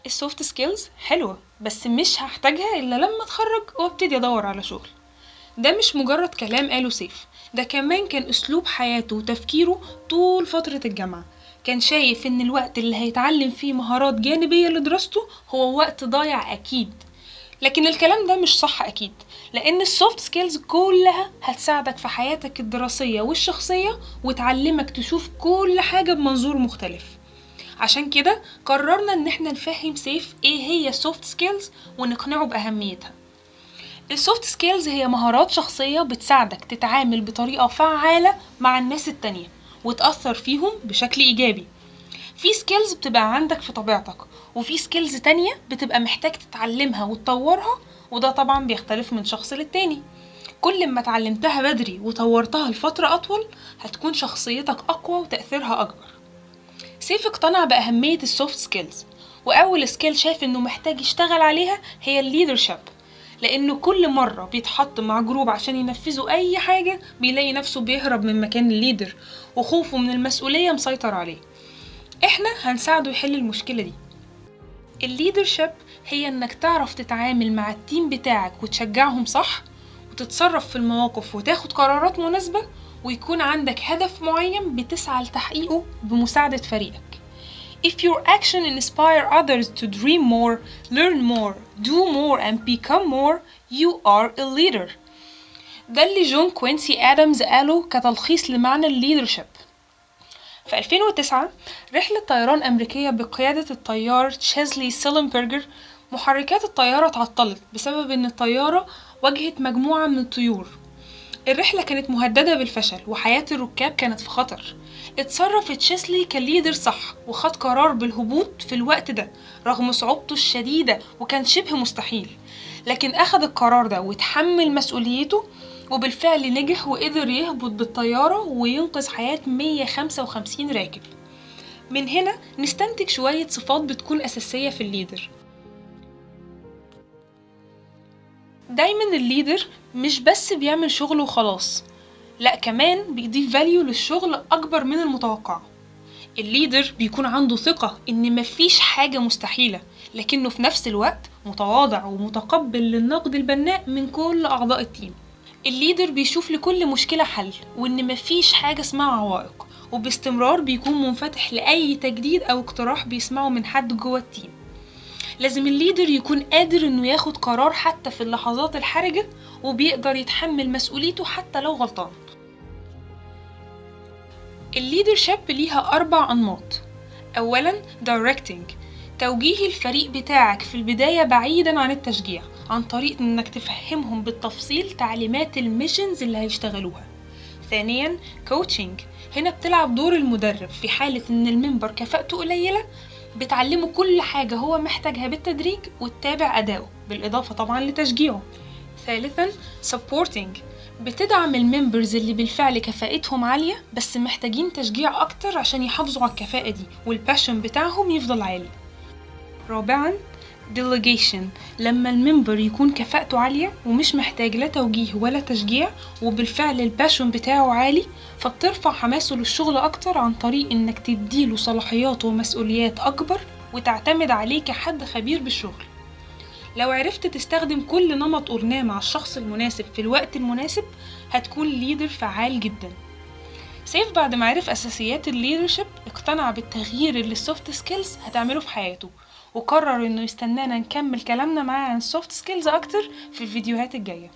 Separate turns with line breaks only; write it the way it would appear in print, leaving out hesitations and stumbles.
السوفت سكيلز حلوة بس مش هحتاجها إلا لما اتخرج وابتدي أدور على شغل. ده مش مجرد كلام قاله سيف، ده كمان كان أسلوب حياته وتفكيره طول فترة الجامعة. كان شايف إن الوقت اللي هيتعلم فيه مهارات جانبية لدراسته هو وقت ضايع أكيد. لكن الكلام ده مش صح أكيد، لأن السوفت سكيلز كلها هتساعدك في حياتك الدراسية والشخصية وتعلمك تشوف كل حاجة بمنظور مختلف. عشان كده قررنا ان احنا نفهم سيف ايه هي السوفت سكيلز ونقنعه بأهميتها. السوفت سكيلز هي مهارات شخصية بتساعدك تتعامل بطريقة فعالة مع الناس التانية وتأثر فيهم بشكل إيجابي. في سكيلز بتبقى عندك في طبيعتك، وفي سكيلز تانية بتبقى محتاج تتعلمها وتطورها، وده طبعا بيختلف من شخص للتاني. كل ما اتعلمتها بدري وطورتها لفترة أطول هتكون شخصيتك أقوى وتأثيرها أكبر. سيف اقتنع بأهمية السوفت سكيلز، وأول سكيل شاف إنه محتاج يشتغل عليها هي الليدرشيب، لأنه كل مرة بيتحط مع جروب عشان ينفذوا أي حاجة بيلاقي نفسه بيهرب من مكان الليدر وخوفه من المسؤولية مسيطر عليه. إحنا هنساعده يحل المشكلة دي. الليدرشيب هي إنك تعرف تتعامل مع التيم بتاعك وتشجعهم صح، وتتصرف في المواقف وتاخد قرارات مناسبة، ويكون عندك هدف معين بتسعى لتحقيقه بمساعدة فريقك. If your action inspire others to dream more, learn more, do more and become more, you are a leader. ده اللي جون كوينسي آدمز قاله كتلخيص لمعنى الليدرشيب. في 2009 رحلة طيران أمريكية بقيادة الطيار تشيزلي سيلنبرجر، محركات الطيارة اتعطلت بسبب إن الطيارة واجهت مجموعة من الطيور. الرحلة كانت مهددة بالفشل وحياة الركاب كانت في خطر. اتصرف تشيزلي كليدر صح وخد قرار بالهبوط في الوقت ده رغم صعوبته الشديدة وكان شبه مستحيل، لكن أخد القرار ده وتحمل مسؤوليته، وبالفعل نجح وقدر يهبط بالطيارة وينقذ حياة 155 راكب. من هنا نستنتج شوية صفات بتكون أساسية في الليدر. دايما الليدر مش بس بيعمل شغل وخلاص، لا كمان بيضيف فاليو للشغل أكبر من المتوقع. الليدر بيكون عنده ثقة إن مفيش حاجة مستحيلة، لكنه في نفس الوقت متواضع ومتقبل للنقد البناء من كل أعضاء التيم. الليدر بيشوف لكل مشكلة حل، وإن مفيش حاجة اسمها عوائق، وباستمرار بيكون منفتح لأي تجديد أو اقتراح بيسمعه من حد جوه التيم. لازم الليدر يكون قادر إنه ياخد قرار حتى في اللحظات الحرجة، وبيقدر يتحمل مسؤوليته حتى لو غلطان. الليدرشيب ليها 4 أنماط. أولاً directing، توجيه الفريق بتاعك في البداية بعيداً عن التشجيع، عن طريق إنك تفهمهم بالتفصيل تعليمات الميشنز اللي هيشتغلوها. ثانياً coaching، هنا بتلعب دور المدرب في حالة إن الممبر كفاءته قليلة، بتعلمه كل حاجة هو محتاجها بالتدريج وتتابع أداؤه بالإضافة طبعاً لتشجيعه. ثالثاً supporting، بتدعم الممبرز اللي بالفعل كفاءتهم عالية بس محتاجين تشجيع أكتر عشان يحافظوا على الكفاءة دي والباشن بتاعهم يفضل عالي. رابعاً delegation، لما الممبر يكون كفاءته عالية ومش محتاج لا توجيه ولا تشجيع وبالفعل الباشن بتاعه عالي، فبترفع حماسه للشغل أكتر عن طريق إنك تديله صلاحيات ومسؤوليات أكبر وتعتمد عليه كحد خبير بالشغل. لو عرفت تستخدم كل نمط قلناه مع الشخص المناسب في الوقت المناسب هتكون ليدر فعال جدا. سيف بعد ما عرف أساسيات الليدرشيب اقتنع بالتغيير اللي السوفت سكيلز هتعمله في حياته، وقرر انه يستنانا نكمل كلامنا معاه عن السوفت سكيلز اكتر في الفيديوهات الجاية.